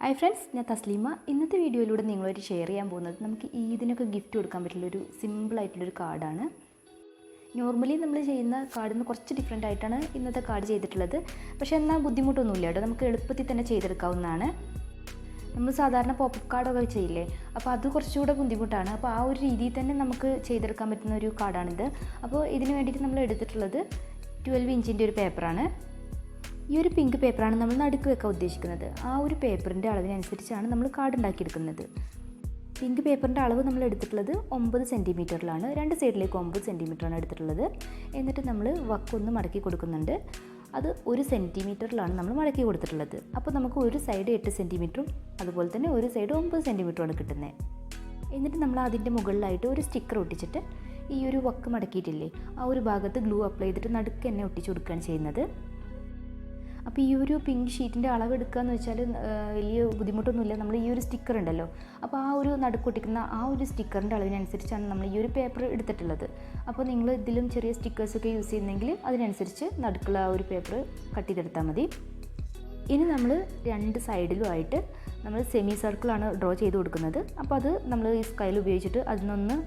Hi friends, ഞാൻ തസ്ലീമ. ഇന്നത്തെ വീഡിയോയിലൂടെ നിങ്ങളായിട്ട് ഷെയർ ചെയ്യാൻ പോകുന്നത് നമുക്ക് ഈദിനൊക്കെ ഗിഫ്റ്റ് കൊടുക്കാൻ പറ്റുള്ളൊരു സിമ്പിളായിട്ടുള്ളൊരു കാർഡാണ്. നോർമലി നമ്മൾ ചെയ്യുന്ന കാർഡിൽ നിന്ന് കുറച്ച് ഡിഫറെൻ്റ് ആയിട്ടാണ് ഇന്നത്തെ കാർഡ് ചെയ്തിട്ടുള്ളത്. പക്ഷേ എന്നാൽ ബുദ്ധിമുട്ടൊന്നുമില്ല കേട്ടോ, നമുക്ക് എളുപ്പത്തിൽ തന്നെ ചെയ്തെടുക്കാവുന്നതാണ്. നമ്മൾ സാധാരണ പോപ്പപ്പ് കാർഡൊക്കെ ചെയ്യില്ലേ, അപ്പോൾ അത് കുറച്ചുകൂടെ ബുദ്ധിമുട്ടാണ്. അപ്പോൾ ആ ഒരു രീതിയിൽ തന്നെ നമുക്ക് ചെയ്തെടുക്കാൻ പറ്റുന്ന ഒരു കാർഡാണിത്. അപ്പോൾ ഇതിന് വേണ്ടിയിട്ട് നമ്മൾ എടുത്തിട്ടുള്ളത് 12 ഇഞ്ചിൻ്റെ ഒരു പേപ്പറാണ്. ഈ ഒരു പിങ്ക് പേപ്പറാണ് നമ്മൾ നടുക്ക് വെക്കാൻ ഉദ്ദേശിക്കുന്നത്. ആ ഒരു പേപ്പറിൻ്റെ അളവിനനുസരിച്ചാണ് നമ്മൾ കാർഡ് ഉണ്ടാക്കിയെടുക്കുന്നത്. പിങ്ക് പേപ്പറിൻ്റെ അളവ് നമ്മൾ എടുത്തിട്ടുള്ളത് 9 സെൻറ്റിമീറ്ററിലാണ്. 2 സൈഡിലേക്ക് 9 സെൻറ്റിമീറ്ററാണ് എടുത്തിട്ടുള്ളത്. എന്നിട്ട് നമ്മൾ വക്കൊന്ന് മടക്കി കൊടുക്കുന്നുണ്ട്. അത് 1 സെൻറ്റിമീറ്ററിലാണ് നമ്മൾ മടക്കി കൊടുത്തിട്ടുള്ളത്. അപ്പോൾ നമുക്ക് ഒരു സൈഡ് 8 സെൻറ്റിമീറ്ററും അതുപോലെ തന്നെ ഒരു സൈഡ് 9 സെൻറ്റിമീറ്ററുമാണ് കിട്ടുന്നത്. എന്നിട്ട് നമ്മൾ അതിൻ്റെ മുകളിലായിട്ട് ഒരു സ്റ്റിക്കർ ഒട്ടിച്ചിട്ട് ഈ ഒരു വക്ക് മടക്കിയിട്ടില്ലേ, ആ ഒരു ഭാഗത്ത് ഗ്ലൂ അപ്ലൈ ചെയ്തിട്ട് നടുക്ക് തന്നെ ഒട്ടിച്ച് കൊടുക്കുകയാണ് ചെയ്യുന്നത്. അപ്പോൾ ഈ ഒരു പിങ്ക് ഷീറ്റിൻ്റെ അളവ് എടുക്കുക എന്ന് വെച്ചാൽ വലിയ ബുദ്ധിമുട്ടൊന്നുമില്ല. നമ്മൾ ഈ ഒരു സ്റ്റിക്കർ ഉണ്ടല്ലോ, അപ്പോൾ ആ ഒരു നടുക്കൊട്ടിക്കുന്ന ആ ഒരു സ്റ്റിക്കറിൻ്റെ അളവിനനുസരിച്ചാണ് നമ്മൾ ഈ ഒരു പേപ്പർ എടുത്തിട്ടുള്ളത്. അപ്പോൾ നിങ്ങൾ ഇതിലും ചെറിയ സ്റ്റിക്കേഴ്സൊക്കെ യൂസ് ചെയ്യുന്നെങ്കിൽ അതിനനുസരിച്ച് നടുക്കുള്ള ആ ഒരു പേപ്പർ കട്ട് ചെയ്തെടുത്താൽ മതി. ഇനി നമ്മൾ 2 സൈഡിലുമായിട്ട് നമ്മൾ സെമി സർക്കിളാണ് ഡ്രോ ചെയ്ത് കൊടുക്കുന്നത്. അപ്പോൾ അത് നമ്മൾ ഈ സ്കെയിൽ ഉപയോഗിച്ചിട്ട് അതിനൊന്ന്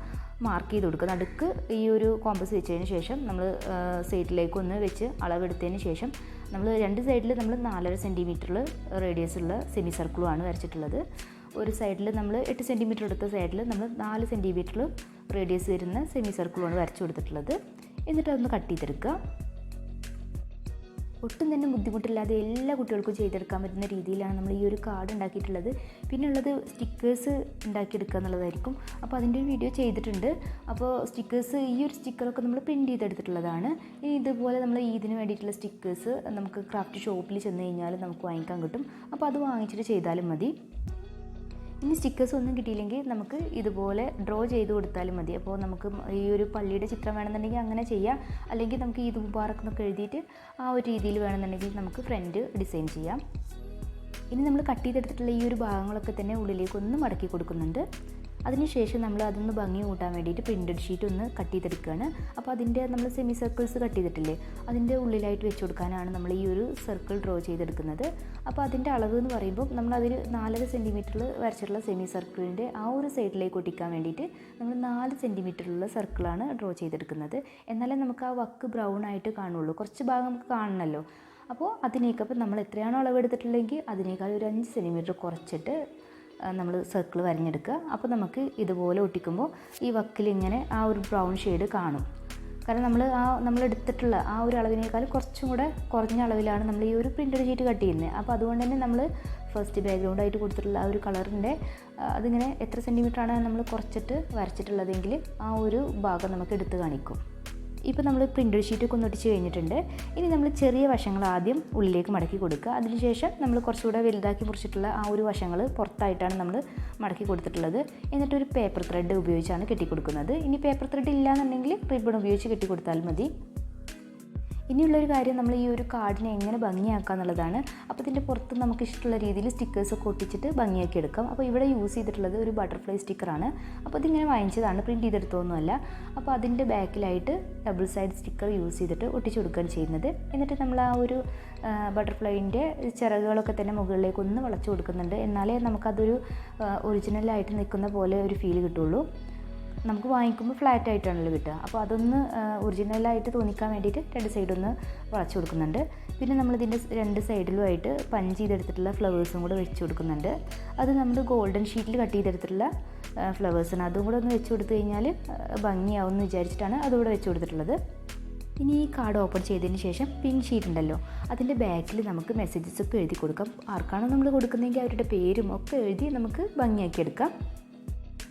മാർക്ക് ചെയ്ത് കൊടുക്കുക. നടുക്ക് ഈ ഒരു കോമ്പസ് വെച്ചതിന് ശേഷം നമ്മൾ സൈഡിലേക്കൊന്ന് വെച്ച് അളവെടുത്തതിന് ശേഷം നമ്മൾ 2 സൈഡിൽ നമ്മൾ 4.5 സെൻറ്റിമീറ്ററിൽ റേഡിയസുള്ള സെമി സർക്കിളുമാണ് വരച്ചിട്ടുള്ളത്. ഒരു സൈഡിൽ നമ്മൾ 8 സെൻറ്റിമീറ്റർ എടുത്ത സൈഡിൽ നമ്മൾ 4 സെൻറ്റിമീറ്ററിൽ റേഡിയസ് വരുന്ന സെമി സർക്കിളുമാണ് വരച്ചു കൊടുത്തിട്ടുള്ളത്. എന്നിട്ട് അതൊന്ന് കട്ട് ചെയ്തെടുക്കുക. ഒട്ടും തന്നെ ബുദ്ധിമുട്ടില്ലാതെ എല്ലാ കുട്ടികൾക്കും ചെയ്തെടുക്കാൻ പറ്റുന്ന രീതിയിലാണ് നമ്മൾ ഈ ഒരു കാർഡ് ഉണ്ടാക്കിയിട്ടുള്ളത്. പിന്നെ ഉള്ളത് സ്റ്റിക്കേഴ്സ് ഉണ്ടാക്കിയെടുക്കുക എന്നുള്ളതായിരിക്കും. അപ്പോൾ അതിൻ്റെ ഒരു വീഡിയോ ചെയ്തിട്ടുണ്ട്. അപ്പോൾ സ്റ്റിക്കേഴ്സ്, ഈ ഒരു സ്റ്റിക്കറൊക്കെ നമ്മൾ പ്രിൻറ്റ് ചെയ്തെടുത്തിട്ടുള്ളതാണ്. ഇനി ഇതുപോലെ നമ്മൾ ഇതിന് വേണ്ടിയിട്ടുള്ള സ്റ്റിക്കേഴ്സ് നമുക്ക് ക്രാഫ്റ്റ് ഷോപ്പിൽ ചെന്ന് കഴിഞ്ഞാൽ നമുക്ക് വാങ്ങിക്കാൻ കിട്ടും. അപ്പോൾ അത് വാങ്ങിച്ചിട്ട് ചെയ്താലും മതി. ഇനി സ്റ്റിക്കേഴ്സ് ഒന്നും കിട്ടിയില്ലെങ്കിൽ നമുക്ക് ഇതുപോലെ ഡ്രോ ചെയ്ത് കൊടുത്താലും മതി. അപ്പോൾ നമുക്ക് ഈ ഒരു പള്ളിയുടെ ചിത്രം വേണമെന്നുണ്ടെങ്കിൽ അങ്ങനെ ചെയ്യാം. അല്ലെങ്കിൽ നമുക്ക് ഈദ് മുബാറക്ക് എന്നൊക്കെ എഴുതിയിട്ട് ആ ഒരു രീതിയിൽ വേണമെന്നുണ്ടെങ്കിൽ നമുക്ക് ഫ്രണ്ട് ഡിസൈൻ ചെയ്യാം. ഇനി നമ്മൾ കട്ട് ചെയ്തെടുത്തിട്ടുള്ള ഈ ഒരു ഭാഗങ്ങളൊക്കെ തന്നെ ഉള്ളിലേക്ക് ഒന്ന് മടക്കി കൊടുക്കുന്നുണ്ട്. അതിനുശേഷം നമ്മൾ അതൊന്ന് ഭംഗി കൂട്ടാൻ വേണ്ടിയിട്ട് പ്രിൻറ്റഡ് ഷീറ്റ് ഒന്ന് കട്ട് ചെയ്തെടുക്കുകയാണ്. അപ്പോൾ അതിൻ്റെ നമ്മൾ സെമി സർക്കിൾസ് കട്ട് ചെയ്തിട്ടില്ലേ, അതിൻ്റെ ഉള്ളിലായിട്ട് വെച്ച് കൊടുക്കാനാണ് നമ്മൾ ഈ ഒരു സർക്കിൾ ഡ്രോ ചെയ്തെടുക്കുന്നത്. അപ്പോൾ അതിൻ്റെ അളവ് എന്ന് പറയുമ്പോൾ നമ്മൾ അതിൽ 4.5 സെൻറ്റിമീറ്ററിൽ വരച്ചിട്ടുള്ള സെമി സർക്കിളിൻ്റെ ആ ഒരു സൈഡിലേക്ക് ഒട്ടിക്കാൻ വേണ്ടിയിട്ട് നമ്മൾ 4 സെൻറ്റിമീറ്ററിലുള്ള സർക്കിളാണ് ഡ്രോ ചെയ്തെടുക്കുന്നത്. എന്നാലേ നമുക്ക് ആ വക്ക് ബ്രൗൺ ആയിട്ട് കാണുള്ളൂ. കുറച്ച് ഭാഗം നമുക്ക് കാണണമല്ലോ. അപ്പോൾ അതിനേക്കപ്പോൾ നമ്മൾ എത്രയാണോ അളവെടുത്തിട്ടുള്ളതെങ്കിൽ അതിനേക്കാൾ ഒരു 5 സെൻറ്റിമീറ്റർ കുറച്ചിട്ട് നമ്മൾ സർക്കിൾ വരഞ്ഞെടുക്കുക. അപ്പോൾ നമുക്ക് ഇതുപോലെ ഒട്ടിക്കുമ്പോൾ ഈ വക്കിൽ ഇങ്ങനെ ആ ഒരു ബ്രൗൺ ഷെയ്ഡ് കാണും. കാരണം നമ്മൾ എടുത്തിട്ടുള്ള ആ ഒരു അളവിനേക്കാൾ കുറച്ചും കൂടെ കുറഞ്ഞ അളവിലാണ് നമ്മൾ ഈ ഒരു പ്രിൻറ്റഡ് ഷീറ്റ് കട്ട് ചെയ്യുന്നത്. അപ്പോൾ അതുകൊണ്ട് തന്നെ നമ്മൾ ഫസ്റ്റ് ബാക്ക്ഗ്രൗണ്ടായിട്ട് കൊടുത്തിട്ടുള്ള ആ ഒരു കളറിൻ്റെ അതിങ്ങനെ എത്ര സെൻറ്റിമീറ്ററാണ് നമ്മൾ കുറച്ചിട്ട് വരച്ചിട്ടുള്ളതെങ്കിൽ ആ ഒരു ഭാഗം നമുക്ക് എടുത്ത് കാണിക്കും. ഇപ്പോൾ നമ്മൾ പ്രിൻറ്റഡ് ഷീറ്റൊക്കെ ഒന്ന് ഒട്ടിച്ച് കഴിഞ്ഞിട്ടുണ്ട്. ഇനി നമ്മൾ ചെറിയ വശങ്ങൾ ആദ്യം ഉള്ളിലേക്ക് മടക്കി കൊടുക്കുക. അതിനുശേഷം നമ്മൾ കുറച്ചുകൂടെ വലുതാക്കി മുറിച്ചിട്ടുള്ള ആ ഒരു വശങ്ങൾ പുറത്തായിട്ടാണ് നമ്മൾ മടക്കി കൊടുത്തിട്ടുള്ളത്. എന്നിട്ടൊരു പേപ്പർ ത്രെഡ് ഉപയോഗിച്ചാണ് കെട്ടിക്കൊടുക്കുന്നത്. ഇനി പേപ്പർ ത്രെഡ് ഇല്ലയെന്നുണ്ടെങ്കിൽ റിബൺ ഉപയോഗിച്ച് കെട്ടിക്കൊടുത്താൽ മതി. ഇനിയുള്ളൊരു കാര്യം, നമ്മൾ ഈ ഒരു കാർഡിനെ എങ്ങനെ ഭംഗിയാക്കുക എന്നുള്ളതാണ്. അപ്പോൾ ഇതിൻ്റെ പുറത്ത് നമുക്ക് ഇഷ്ടമുള്ള രീതിയിൽ സ്റ്റിക്കേഴ്സൊക്കെ ഒട്ടിച്ചിട്ട് ഭംഗിയാക്കി എടുക്കാം. അപ്പോൾ ഇവിടെ യൂസ് ചെയ്തിട്ടുള്ളത് ഒരു ബട്ടർഫ്ലൈ സ്റ്റിക്കറാണ്. അപ്പോൾ ഇതിങ്ങനെ വാങ്ങിച്ചതാണ്, പ്രിൻറ്റ് ചെയ്തെടുത്തൊന്നുമല്ല. അപ്പോൾ അതിൻ്റെ ബാക്കിലായിട്ട് ഡബിൾ സൈഡ് സ്റ്റിക്കർ യൂസ് ചെയ്തിട്ട് ഒട്ടിച്ചു കൊടുക്കുകയാണ് ചെയ്യുന്നത്. എന്നിട്ട് നമ്മൾ ആ ഒരു ബട്ടർഫ്ലൈൻ്റെ ചിറകുകളൊക്കെ തന്നെ മുകളിലേക്ക് ഒന്ന് വളച്ചു കൊടുക്കുന്നുണ്ട്. എന്നാലേ നമുക്കതൊരു ഒറിജിനലായിട്ട് നിൽക്കുന്ന പോലെ ഒരു ഫീൽ കിട്ടുള്ളൂ. നമുക്ക് വാങ്ങിക്കുമ്പോൾ ഫ്ലാറ്റ് ആയിട്ടാണല്ലോ കിട്ടുക. അപ്പോൾ അതൊന്ന് ഒറിജിനലായിട്ട് തോന്നിക്കാൻ വേണ്ടിയിട്ട് 2 സൈഡൊന്ന് വളച്ചു കൊടുക്കുന്നുണ്ട്. പിന്നെ നമ്മളിതിൻ്റെ 2 സൈഡിലുമായിട്ട് പഞ്ച് ചെയ്തെടുത്തിട്ടുള്ള ഫ്ലവേഴ്സും കൂടെ വെച്ച് കൊടുക്കുന്നുണ്ട്. അത് നമ്മൾ ഗോൾഡൻ ഷീറ്റിൽ കട്ട് ചെയ്തെടുത്തിട്ടുള്ള ഫ്ലവേഴ്സാണ്. അതും കൂടെ ഒന്ന് വെച്ച് കൊടുത്തു കഴിഞ്ഞാൽ ഭംഗിയാവും എന്ന് വിചാരിച്ചിട്ടാണ് അതുകൂടെ വെച്ച് കൊടുത്തിട്ടുള്ളത്. ഇനി ഈ കാർഡ് ഓപ്പൺ ചെയ്തതിന് ശേഷം പിങ്ക് ഷീറ്റ് ഉണ്ടല്ലോ, അതിൻ്റെ ബാക്കിൽ നമുക്ക് മെസ്സേജസ് ഒക്കെ എഴുതി കൊടുക്കാം. ആർക്കാണോ നമ്മൾ കൊടുക്കുന്നതെങ്കിൽ അവരുടെ പേരും ഒക്കെ എഴുതി നമുക്ക് ഭംഗിയാക്കി എടുക്കാം.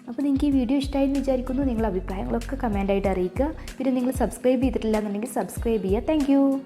അപ്പോൾ നിങ്ങൾക്ക് ഈ വീഡിയോ ഇഷ്ടമായെന്ന് വിചാരിക്കുന്നു. നിങ്ങളുടെ അഭിപ്രായങ്ങളൊക്കെ കമൻ്റായിട്ട് അറിയിക്കുക. പിന്നെ നിങ്ങൾ സബ്സ്ക്രൈബ് ചെയ്തിട്ടില്ല എന്നുണ്ടെങ്കിൽ സബ്സ്ക്രൈബ് ചെയ്യുക. താങ്ക്